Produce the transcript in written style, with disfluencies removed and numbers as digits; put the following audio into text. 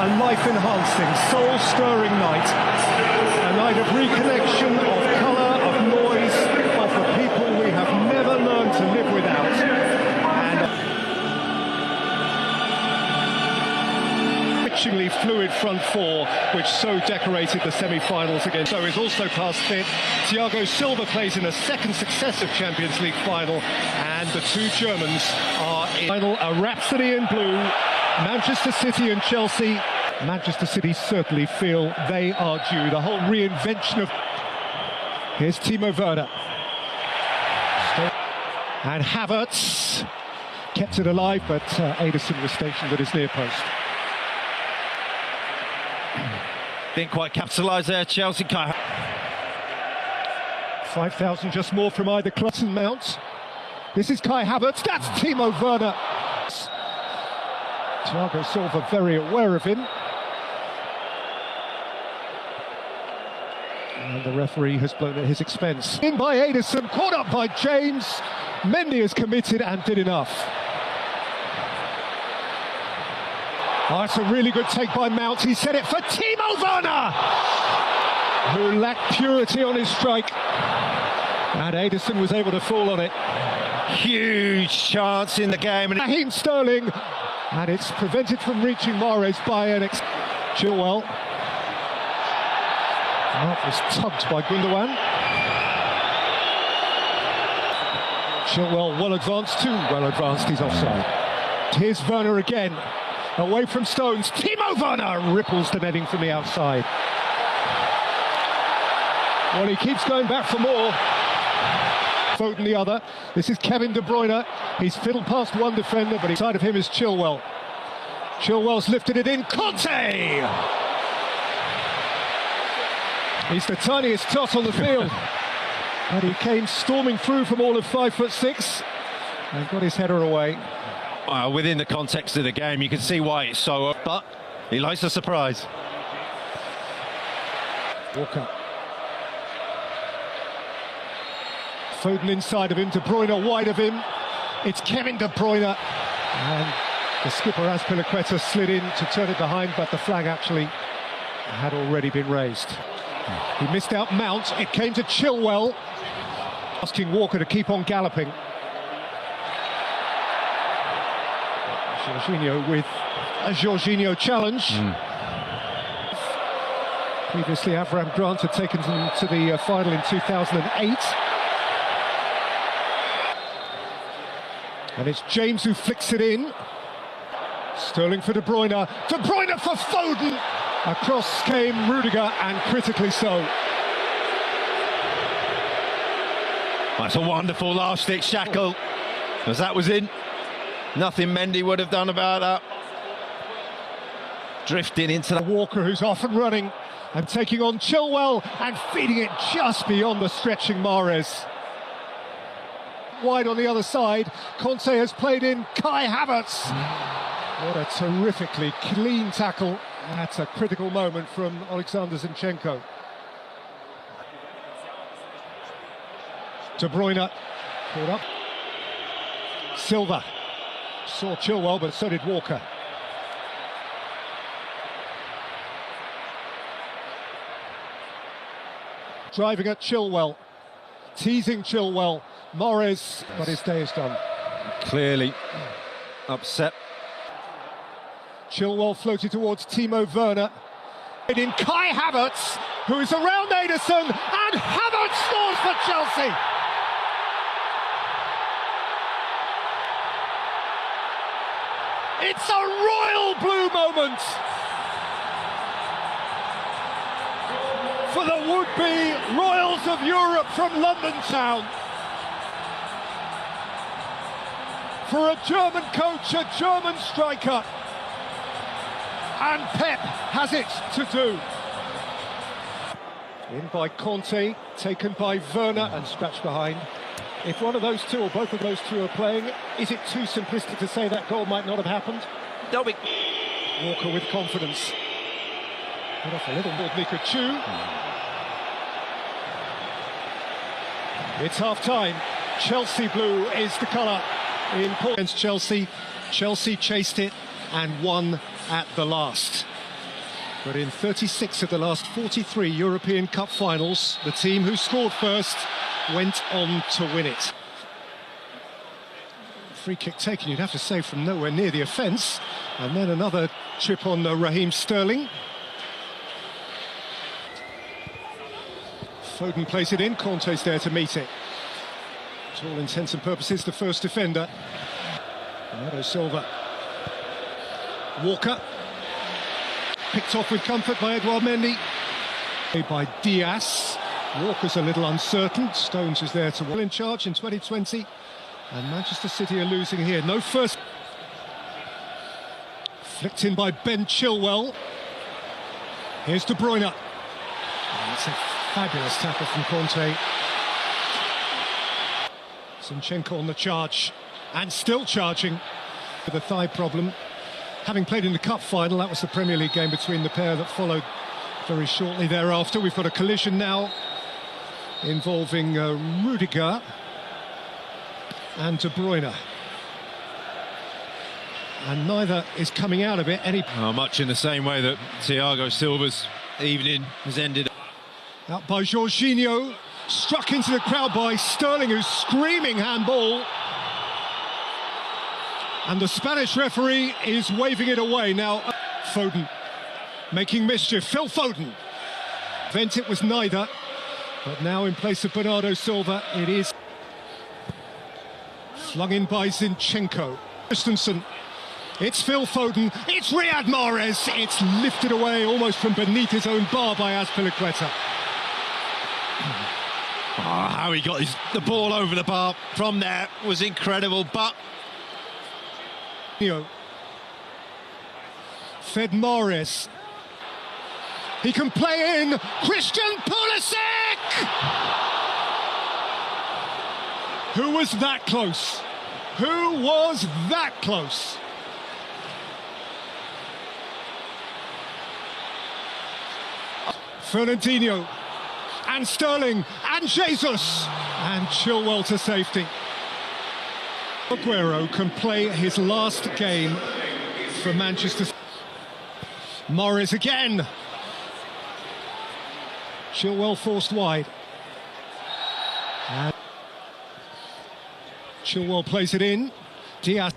a life-enhancing, soul-stirring night. A night of reconnection, of colour, of noise, of the people we have never learned to live without. And a richingly fluid front four, which so decorated the semi-finals again. So is also past fit. Thiago Silva plays in a second successive Champions League final, and the two Germans are in final. A rhapsody in blue. Manchester City and Chelsea. Manchester City certainly feel they are due. The whole reinvention of... Here's Timo Werner. And Havertz kept it alive, but Ederson was stationed at his near post. Didn't quite capitalise there, Chelsea. 5,000 just more from either club and Mount. This is Kai Havertz. That's Timo Werner. Thiago Silva very aware of him. And the referee has blown at his expense. In by Ederson, caught up by James. Mendy has committed and did enough. Oh, it's a really good take by Mount. He set it for Timo Werner, who lacked purity on his strike. And Ederson was able to fall on it. Huge chance in the game. Raheem Sterling. And it's prevented from reaching Mahrez by an Chilwell. That was tugged by Gundogan. Chilwell well advanced, too well advanced, he's offside. Here's Werner again, away from Stones. Timo Werner ripples the netting from the outside. Well, he keeps going back for more. Foden the other. This is Kevin De Bruyne. He's fiddled past one defender, but inside of him is Chilwell. Chilwell's lifted it in. Conte! He's the tiniest tot on the field. But he came storming through from all of 5'6" and got his header away. Well, within the context of the game, you can see why it's so... But he likes a surprise. Walker. Foden inside of him, De Bruyne wide of him. It's Kevin De Bruyne. And the skipper Azpilicueta slid in to turn it behind, but the flag actually had already been raised. He missed out Mount. It came to Chilwell, asking Walker to keep on galloping. Jorginho with a Jorginho challenge. Previously, Avram Grant had taken them to the final in 2008. And it's James who flicks it in. Sterling for De Bruyne. De Bruyne for Foden. Across came Rudiger, and critically so. That's a wonderful last-ditch shackle. As that was in, nothing Mendy would have done about that. Drifting into the... Walker, who's off and running, and taking on Chilwell, and feeding it just beyond the stretching Mahrez. Wide on the other side, Conte has played in Kai Havertz. What a terrifically clean tackle. That's a critical moment from Alexander Zinchenko. De Bruyne caught up. Silva saw Chilwell, but so did Walker. Driving at Chilwell, teasing Chilwell. Mahrez, but his day is done. Clearly upset. Chilwell floated towards Timo Werner. In Kai Havertz, who is around Ederson, and Havertz scores for Chelsea. It's a royal blue moment for the would-be royals of Europe from London town. For a German coach, a German striker. And Pep has it to do. In by Conte, taken by Werner and scratched behind. If one of those two or both of those two are playing, is it too simplistic to say that goal might not have happened? Dobby. Walker with confidence. Got off a little more than he could chew. It's half-time. Chelsea blue is the colour in against Chelsea. Chelsea chased it and won at the last. But in 36 of the last 43 European Cup finals, the team who scored first went on to win it. Free kick taken, you'd have to say, from nowhere near the offence. And then another chip on Raheem Sterling. Foden plays it in, Conte's there to meet it. To all intents and purposes, the first defender. Bernardo Silva. Walker. Picked off with comfort by Edouard Mendy. By Diaz. Walker's a little uncertain. Stones is there to well in charge in 2020. And Manchester City are losing here. No first. Flicked in by Ben Chilwell. Here's De Bruyne. And it's a fabulous tackle from Conte. Zinchenko on the charge. And still charging with a thigh problem. Having played in the cup final, that was the Premier League game between the pair that followed very shortly thereafter. We've got a collision now involving Rudiger and De Bruyne. And neither is coming out of it any... Much in the same way that Thiago Silva's evening has ended. Out by Jorginho, struck into the crowd by Sterling, who's screaming handball. And the Spanish referee is waving it away. Now, Foden making mischief. Phil Foden. Vent it was neither. But now in place of Bernardo Silva, it is flung in by Zinchenko. Christensen. It's Phil Foden. It's Riyad Mahrez. It's lifted away almost from beneath his own bar by Azpilicueta. How he got the ball over the bar from there was incredible, but... Fed Mahrez. He can play in. Christian Pulisic! Who was that close? Who was that close? Fernandinho and Sterling and Jesus and Chilwell to safety. Aguero can play his last game for Manchester. Mahrez again. Chilwell forced wide. And Chilwell plays it in. Diaz.